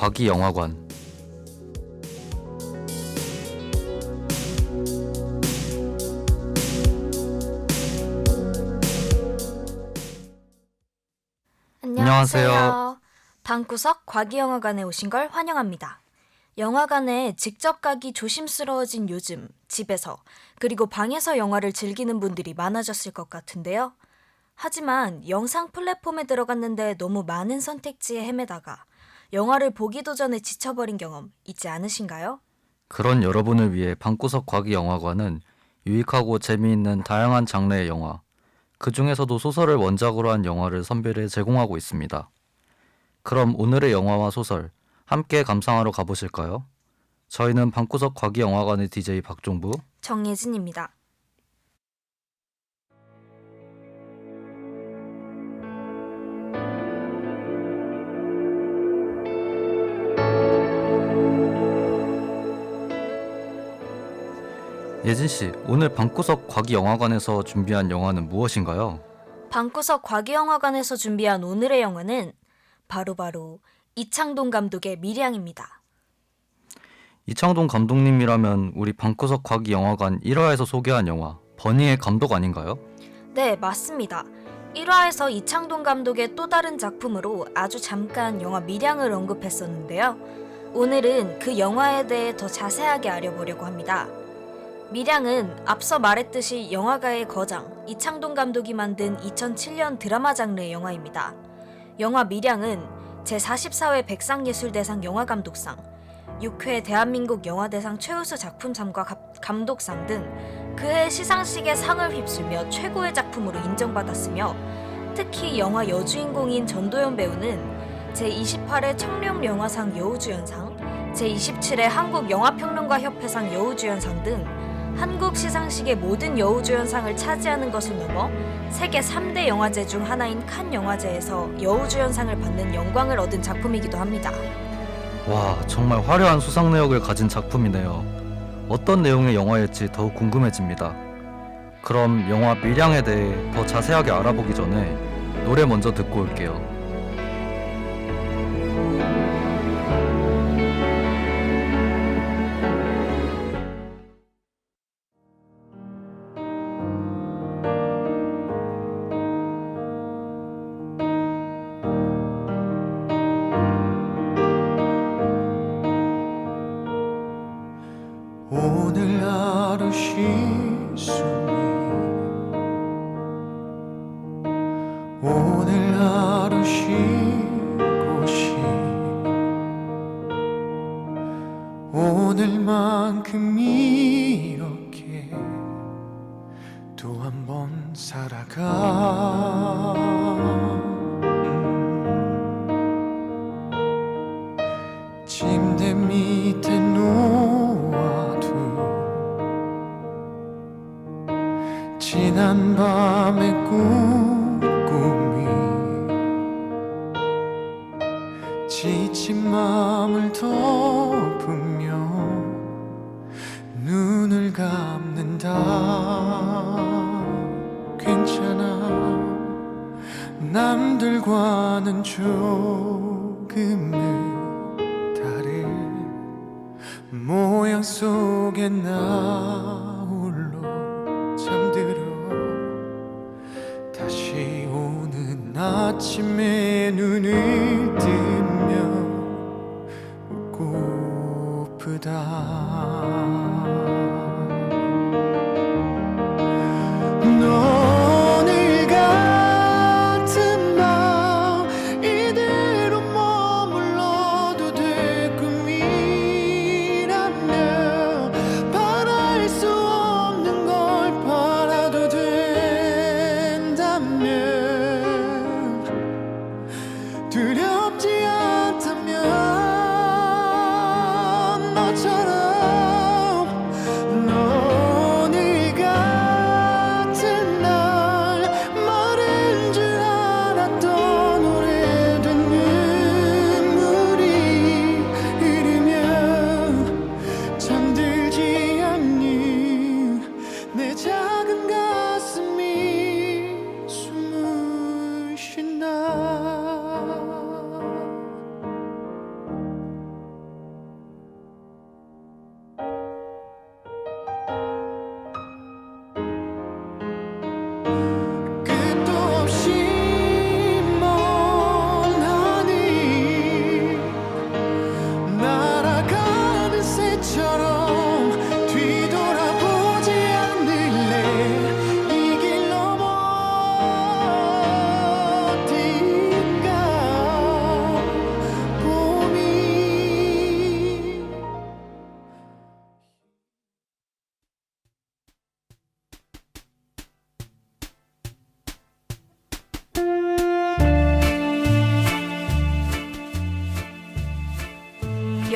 과기영화관. 안녕하세요. 방구석 과기영화관에 오신 걸 환영합니다. 영화관에 직접 가기 조심스러워진 요즘 집에서 그리고 방에서 영화를 즐기는 분들이 많아졌을 것 같은데요. 하지만 영상 플랫폼에 들어갔는데 너무 많은 선택지에 헤매다가 영화를 보기도 전에 지쳐버린 경험 있지 않으신가요? 그런 여러분을 위해 방구석 과기영화관은 유익하고 재미있는 다양한 장르의 영화, 그 중에서도 소설을 원작으로 한 영화를 선별해 제공하고 있습니다. 그럼 오늘의 영화와 소설 함께 감상하러 가보실까요? 저희는 방구석 과기영화관의 DJ 박종부, 정예진입니다. 예진씨, 오늘 방구석 과기영화관에서 준비한 영화는 무엇인가요? 방구석 과기영화관에서 준비한 오늘의 영화는 바로 이창동 감독의 밀양입니다. 이창동 감독님이라면 우리 방구석 과기영화관 1화에서 소개한 영화 버닝의 감독 아닌가요? 네, 맞습니다. 1화에서 이창동 감독의 또 다른 작품으로 아주 잠깐 영화 밀양을 언급했었는데요. 오늘은 그 영화에 대해 더 자세하게 알아보려고 합니다. 밀양은 앞서 말했듯이 영화가의 거장 이창동 감독이 만든 2007년 드라마 장르의 영화입니다. 영화 밀양은 제44회 백상예술대상 영화감독상, 6회 대한민국 영화대상 최우수 작품상과 감독상 등 그해 시상식에 상을 휩쓸며 최고의 작품으로 인정받았으며 특히 영화 여주인공인 전도연 배우는 제28회 청룡영화상 여우주연상, 제27회 한국영화평론가협회상 여우주연상 등 한국 시상식의 모든 여우주연상을 차지하는 것을 넘어 세계 3대 영화제 중 하나인 칸 영화제에서 여우주연상을 받는 영광을 얻은 작품이기도 합니다. 와, 정말 화려한 수상 내역을 가진 작품이네요. 어떤 내용의 영화일지 더욱 궁금해집니다. 그럼 영화 밀양에 대해 더 자세하게 알아보기 전에 노래 먼저 듣고 올게요. 오늘 하루 쉴수니 오늘 하루 쉴 곳이 오늘만큼 이렇게 또 한 번 살아가 침대 밑에 놓아둔 지난 밤의 꿈꾸미 지친 마음을 덮으며 눈을 감는다. 괜찮아, 남들과는 조금은 다른 모양 속에 나 홀로 잠들어 다시 오는 아침에 눈을 뜨면 고프다. 오늘 같은 밤 이대로 머물러도 될 꿈이라면 바랄 수 없는 걸 바라도 된다면 두렵지 않다면 너처럼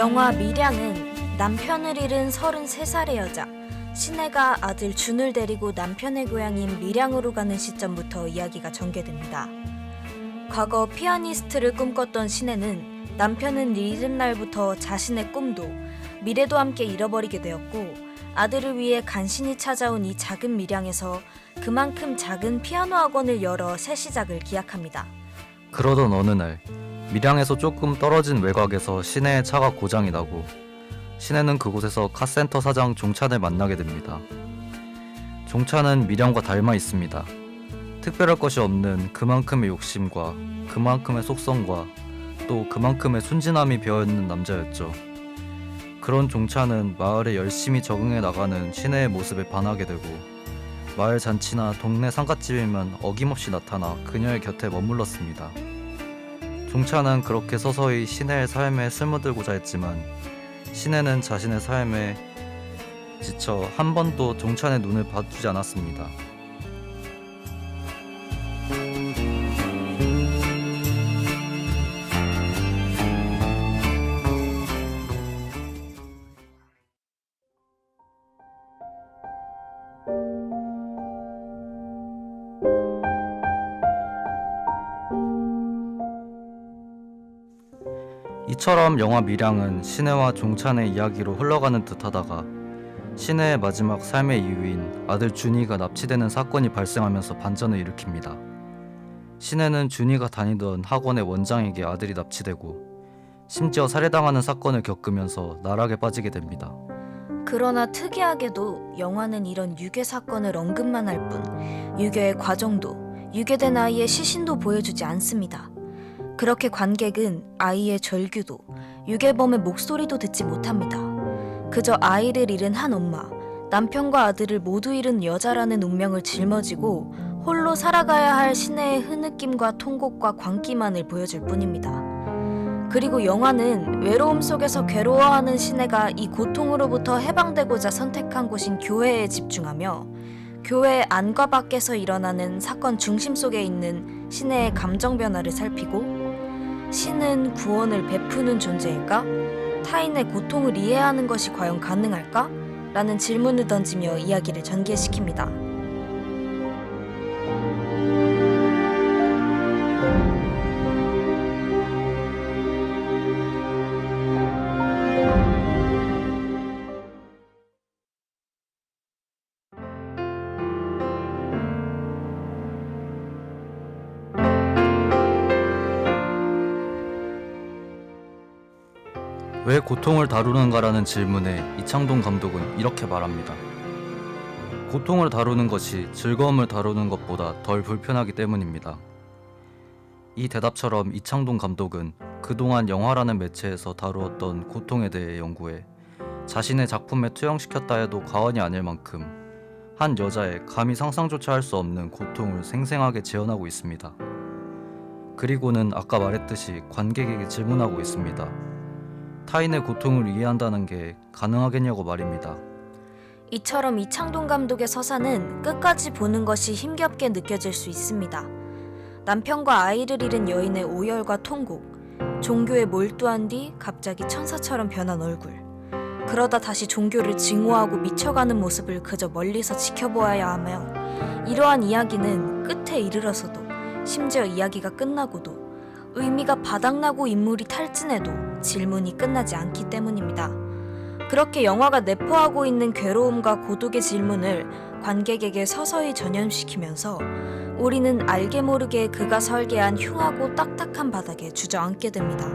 영화 밀양은 남편을 잃은 33살의 여자 신혜가 아들 준을 데리고 남편의 고향인 밀양으로 가는 시점부터 이야기가 전개됩니다. 과거 피아니스트를 꿈꿨던 신혜는 남편은 잃은 날부터 자신의 꿈도 미래도 함께 잃어버리게 되었고 아들을 위해 간신히 찾아온 이 작은 밀양에서 그만큼 작은 피아노 학원을 열어 새 시작을 기약합니다. 그러던 어느 날 밀양에서 조금 떨어진 외곽에서 신혜의 차가 고장이 나고 신혜는 그곳에서 카센터 사장 종찬을 만나게 됩니다. 종찬은 밀양과 닮아 있습니다. 특별할 것이 없는 그만큼의 욕심과 그만큼의 속성과 또 그만큼의 순진함이 배어있는 남자였죠. 그런 종찬은 마을에 열심히 적응해 나가는 신혜의 모습에 반하게 되고 마을 잔치나 동네 상갓집에만 어김없이 나타나 그녀의 곁에 머물렀습니다. 종찬은 그렇게 서서히 신혜의 삶에 스며들고자 했지만 신혜는 자신의 삶에 지쳐 한 번도 종찬의 눈을 봐주지 않았습니다. 이처럼 영화 밀양은 신혜와 종찬의 이야기로 흘러가는 듯하다가 신혜의 마지막 삶의 이유인 아들 준이가 납치되는 사건이 발생하면서 반전을 일으킵니다. 신혜는 준이가 다니던 학원의 원장에게 아들이 납치되고 심지어 살해당하는 사건을 겪으면서 나락에 빠지게 됩니다. 그러나 특이하게도 영화는 이런 유괴 사건을 언급만 할 뿐 유괴의 과정도 유괴된 아이의 시신도 보여주지 않습니다. 그렇게 관객은 아이의 절규도 유괴범의 목소리도 듣지 못합니다. 그저 아이를 잃은 한 엄마, 남편과 아들을 모두 잃은 여자라는 운명을 짊어지고 홀로 살아가야 할 신혜의 흐느낌과 통곡과 광기만을 보여줄 뿐입니다. 그리고 영화는 외로움 속에서 괴로워하는 신혜가 이 고통으로부터 해방되고자 선택한 곳인 교회에 집중하며 교회 안과 밖에서 일어나는 사건 중심 속에 있는 신혜의 감정 변화를 살피고 신은 구원을 베푸는 존재일까? 타인의 고통을 이해하는 것이 과연 가능할까? 라는 질문을 던지며 이야기를 전개시킵니다. 왜 고통을 다루는가라는 질문에 이창동 감독은 이렇게 말합니다. 고통을 다루는 것이 즐거움을 다루는 것보다 덜 불편하기 때문입니다. 이 대답처럼 이창동 감독은 그동안 영화라는 매체에서 다루었던 고통에 대해 연구해 자신의 작품에 투영시켰다 해도 과언이 아닐 만큼 한 여자의 감히 상상조차 할 수 없는 고통을 생생하게 재현하고 있습니다. 그리고는 아까 말했듯이 관객에게 질문하고 있습니다. 타인의 고통을 이해한다는 게 가능하겠냐고 말입니다. 이처럼 이창동 감독의 서사는 끝까지 보는 것이 힘겹게 느껴질 수 있습니다. 남편과 아이를 잃은 여인의 오열과 통곡, 종교에 몰두한 뒤 갑자기 천사처럼 변한 얼굴, 그러다 다시 종교를 증오하고 미쳐가는 모습을 그저 멀리서 지켜보아야 하며 이러한 이야기는 끝에 이르러서도 심지어 이야기가 끝나고도 의미가 바닥나고 인물이 탈진해도 질문이 끝나지 않기 때문입니다. 그렇게 영화가 내포하고 있는 괴로움과 고독의 질문을 관객에게 서서히 전염시키면서 우리는 알게 모르게 그가 설계한 흉하고 딱딱한 바닥에 주저앉게 됩니다.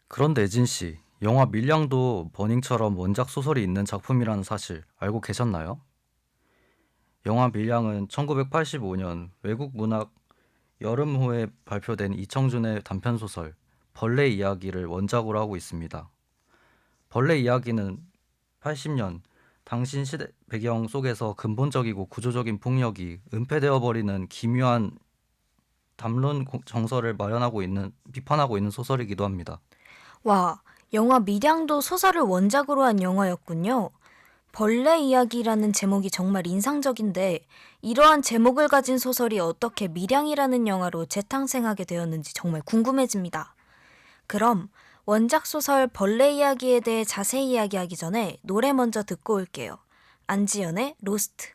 그런데 진씨, 영화 밀양도 버닝처럼 원작 소설이 있는 작품이라는 사실 알고 계셨나요? 영화 밀양은 1985년 외국 문학 여름호에 발표된 이청준의 단편소설 벌레 이야기를 원작으로 하고 있습니다. 벌레 이야기는 80년 당신 시대 배경 속에서 근본적이고 구조적인 폭력이 은폐되어 버리는 기묘한 담론 정서를 비판하고 있는 소설이기도 합니다. 와, 영화 밀양도 소설을 원작으로 한 영화였군요. 벌레 이야기라는 제목이 정말 인상적인데 이러한 제목을 가진 소설이 어떻게 밀양이라는 영화로 재탄생하게 되었는지 정말 궁금해집니다. 그럼 원작 소설 벌레 이야기에 대해 자세히 이야기하기 전에 노래 먼저 듣고 올게요. 안지연의 로스트.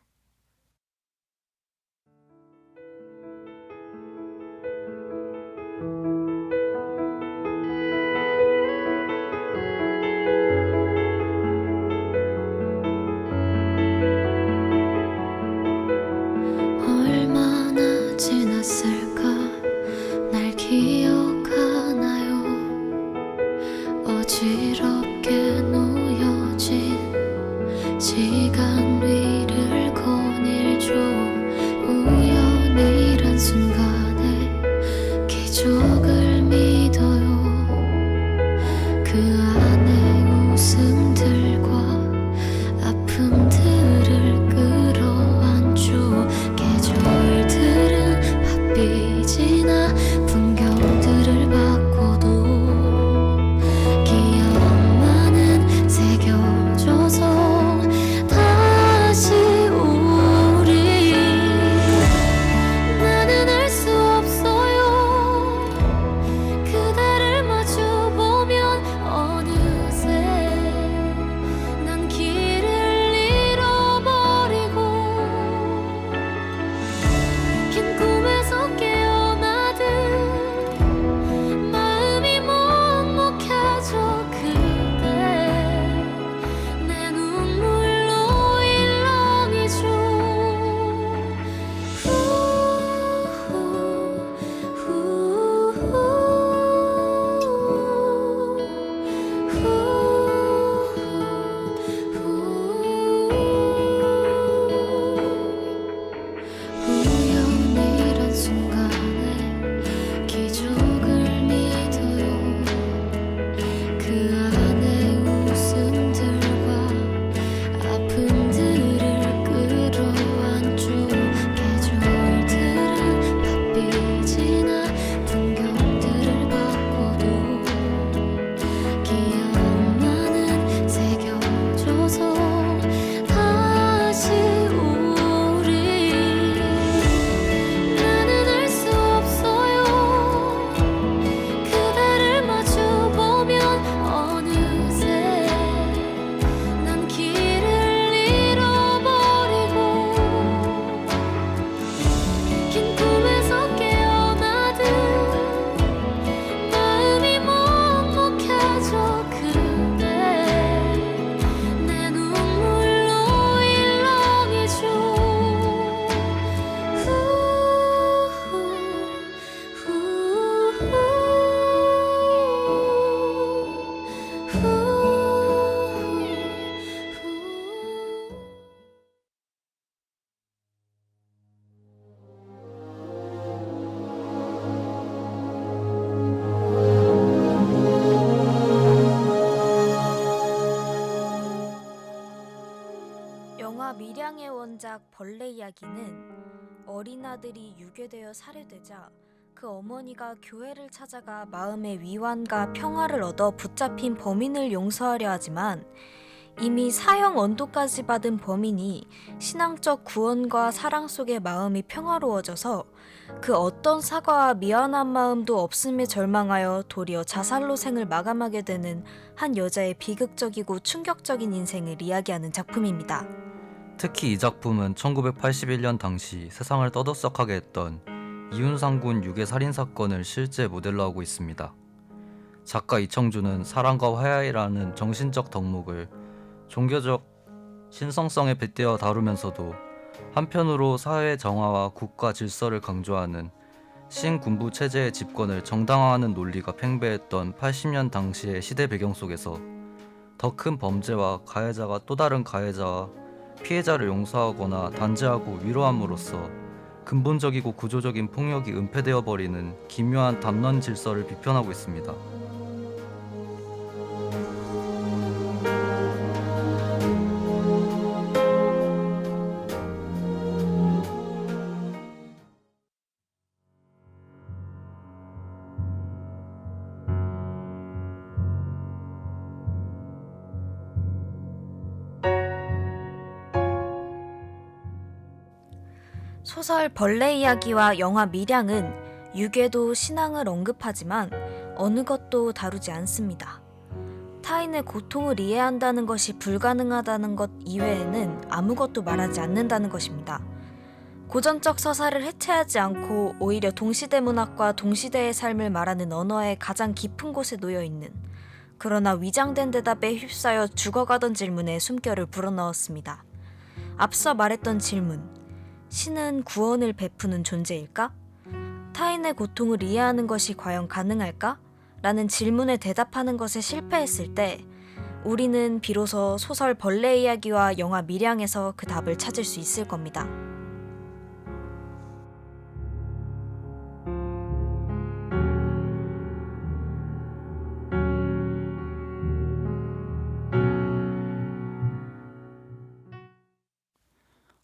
얼마나 지났을까 날 기억하나요 어지럽게 놓여진 시간 위를 거닐죠 우연이란 순간에 기적을 믿어요 그 안에 웃음들과 아픔들을 끌어안죠 계절들은 바삐지나 풍경들을 바꿔도 기억만은 새겨져서 다시 우리 나는 알 수 없어요 그대를 마주보면 어느새 난 길을 잃어버리고 긴 꿈에서 깨어나듯 마음이 먹먹해져 그대 내 눈물로 일렁이죠 우연이란 순간에 기적을 믿어요 그 안에 웃음들과 아픔들을 끌어안죠 계절들은 바삐지나 풍경들을 바꿔도 기억만은 새겨져서 다시 우리 나는 알 수 없어요 그대를 마주보면 어느새 난 길을 잃어버리고 긴 꿈에서 깨어나듯 마음이 먹먹해져 그대 내 눈물로 일렁이죠 영화 밀양의 원작 벌레 이야기는 어린 아들이 유괴되어 살해되자 그 어머니가 교회를 찾아가 마음의 위안과 평화를 얻어 붙잡힌 범인을 용서하려 하지만 이미 사형 언도까지 받은 범인이 신앙적 구원과 사랑 속에 마음이 평화로워져서 그 어떤 사과와 미안한 마음도 없음에 절망하여 도리어 자살로 생을 마감하게 되는 한 여자의 비극적이고 충격적인 인생을 이야기하는 작품입니다. 특히 이 작품은 1981년 당시 세상을 떠들썩하게 했던 이윤상군 유괴 살인 사건을 실제 모델로 하고 있습니다. 작가 이청주는 사랑과 화해라는 정신적 덕목을 종교적 신성성에 빗대어 다루면서도 한편으로 사회 정화와 국가 질서를 강조하는 신군부 체제의 집권을 정당화하는 논리가 팽배했던 80년 당시의 시대 배경 속에서 더 큰 범죄와 가해자가 또 다른 가해자와 피해자를 용서하거나 단죄하고 위로함으로써 근본적이고 구조적인 폭력이 은폐되어 버리는 기묘한 담론 질서를 비편하고 있습니다. 소설 벌레 이야기와 영화 밀양은 유괴도 신앙을 언급하지만 어느 것도 다루지 않습니다. 타인의 고통을 이해한다는 것이 불가능하다는 것 이외에는 아무것도 말하지 않는다는 것입니다. 고전적 서사를 해체하지 않고 오히려 동시대 문학과 동시대의 삶을 말하는 언어의 가장 깊은 곳에 놓여있는, 그러나 위장된 대답에 휩싸여 죽어가던 질문에 숨결을 불어넣었습니다. 앞서 말했던 질문, 신은 구원을 베푸는 존재일까? 타인의 고통을 이해하는 것이 과연 가능할까? 라는 질문에 대답하는 것에 실패했을 때 우리는 비로소 소설 벌레 이야기와 영화 밀양에서 그 답을 찾을 수 있을 겁니다.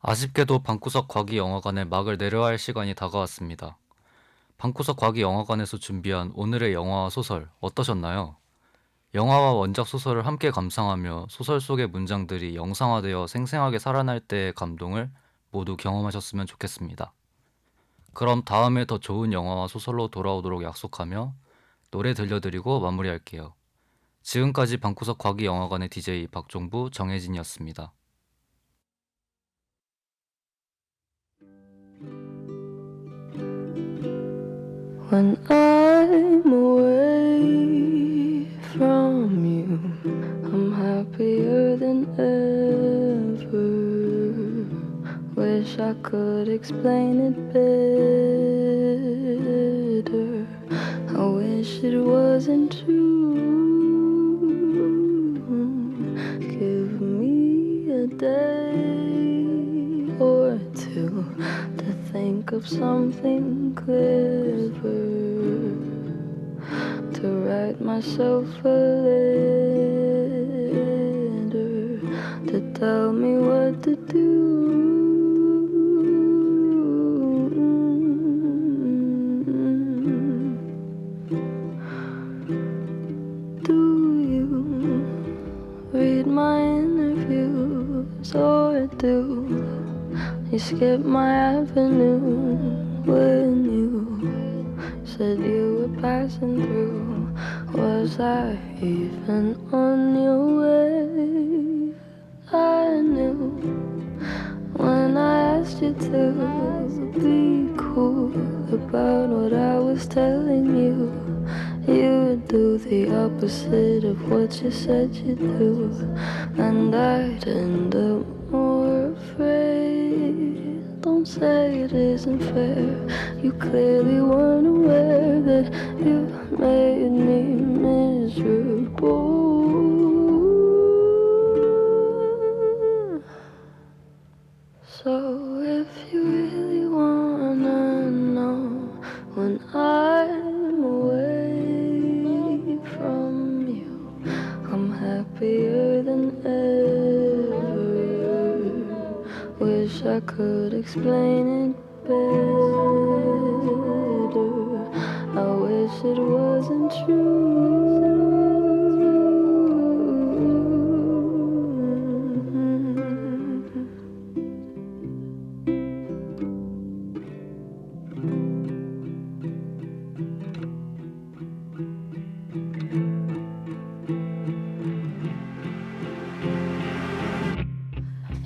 아쉽게도 방구석 과기영화관의 막을 내려야 할 시간이 다가왔습니다. 방구석 과기영화관에서 준비한 오늘의 영화와 소설 어떠셨나요? 영화와 원작 소설을 함께 감상하며 소설 속의 문장들이 영상화되어 생생하게 살아날 때의 감동을 모두 경험하셨으면 좋겠습니다. 그럼 다음에 더 좋은 영화와 소설로 돌아오도록 약속하며 노래 들려드리고 마무리할게요. 지금까지 방구석 과기영화관의 DJ 박종부, 정혜진이었습니다. When I'm away from you, I'm happier than ever. Wish I could explain it better. I wish it wasn't true. Give me a day or two to think of something clever, to write myself a letter, to tell me what to do. Do you read my interviews, or do you skip my avenue when you said you were passing through? Was I even on your way? I knew when I asked you to be cool about what I was telling you, you would do the opposite of what you said you'd do, and I'd end up more afraid. Don't say it isn't fair. You clearly weren't aware that you made me miserable. So if you really wanna know when I'm away from you, I'm happier than ever. Wish I could explain it better. I wish it wasn't true.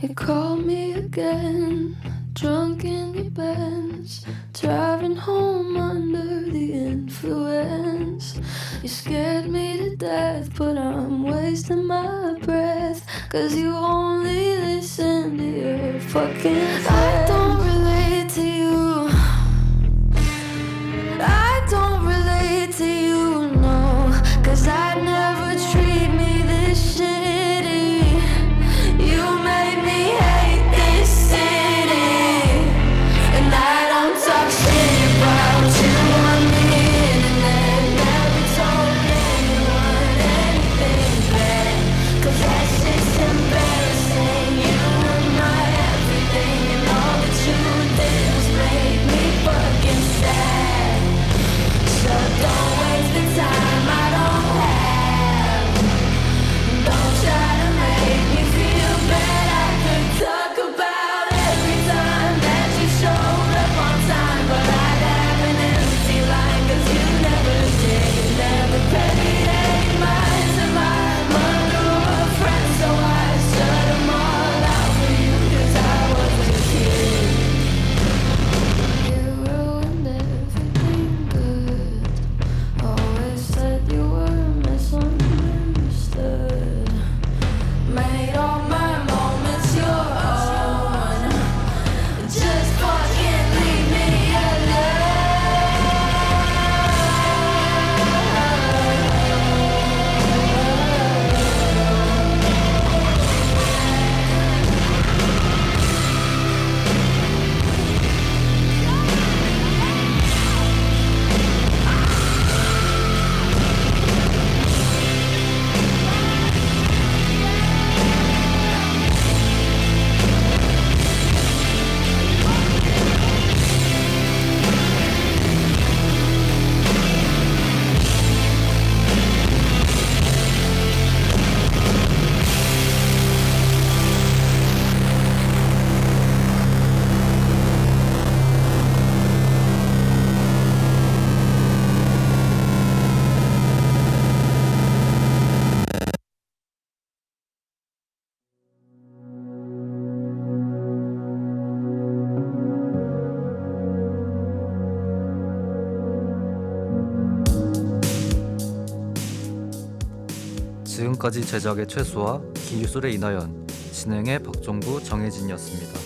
You called me again, drunk in your Benz, driving home under the influence. You scared me to death, but I'm wasting my breath, 'cause you only listen to your fucking friends. I don't relate to you, I don't relate to you, no, 'cause I never treat me this shitty. You made me hate this city, and I don't talk shit about you on the internet. Never told anyone anything bad, 'cause that shit's embarrassing. You were my everything, and all the 지금까지 제작의 최수와 기술의 이나연, 진행의 박종구, 정혜진이었습니다.